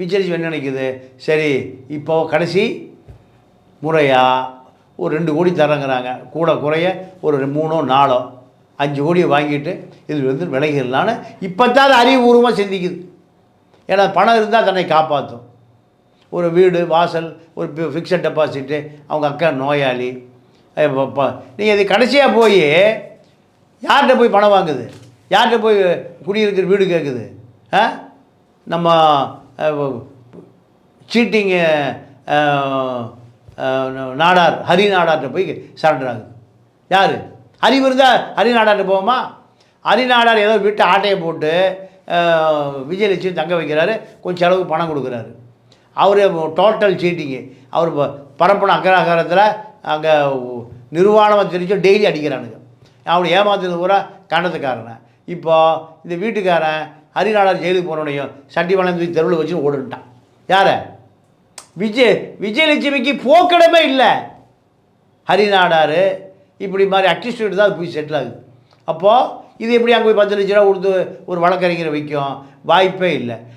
விஜயலட்சுமி என்ன நினைக்குது, சரி இப்போது கடைசி முறையாக ஒரு 2 கோடி தரங்கிறாங்க, கூட குறைய ஒரு 3ஓ 4ஓ 5 கோடியை வாங்கிட்டு இது வந்து விலகிடலான்னு இப்போ தான் அது அறிவுபூர்வமாக சிந்திக்குது. ஏன்னா பணம் இருந்தால் தன்னை காப்பாற்றும். ஒரு வீடு வாசல், ஒரு ஃபிக்ஸட் டெபாசிட்டு, அவங்க அக்கா நோயாளி. நீங்கள் இது கடைசியாக போய் யார்கிட்ட போய் பணம் வாங்குது, யார்கிட்ட போய் குடியிருக்கிற வீடு கேட்குது? நம்ம சீட்டிங்கு நாடார் ஹரி நாடார்கிட்ட போய் சரண்டர் ஆகுது. யார்? அறிவு இருந்தால் ஹரி நாடார்கிட்ட போவோமா? ஹரி நாடார் ஏதோ வீட்டை ஆட்டையை போட்டு விஜயலட்சுமி தங்க வைக்கிறாரு, கொஞ்சம் செலவுக்கு பணம் கொடுக்குறாரு. அவர் டோட்டல் சீட்டிங்கு. அவர் பரப்பன அக்கராகாரத்தில் அங்கே நிர்வாணமாக தெரிஞ்சு டெய்லி அடிக்கிறானுங்க. அவனை ஏமாத்துறது பூரா கண்டத்துக்காரனை. இப்போது இந்த வீட்டுக்காரன் ஹரிநாடார் ஜெயிலுக்கு போனோடையும் சட்டி வளர்ந்து தெருவில் வச்சு ஓடுன்ட்டான். யாரை? விஜயலட்சுமிக்கு போக்கிடமே இல்லை. ஹரிநாடார் இப்படி மாதிரி அக்யூஸ்ட் தான் போய் செட்டில் ஆகுது. அப்போது இது எப்படி அங்கே போய் 10 லட்ச ரூபா கொடுத்து ஒரு வழக்கறிஞரை வைக்கும்? வாய்ப்பே இல்லை.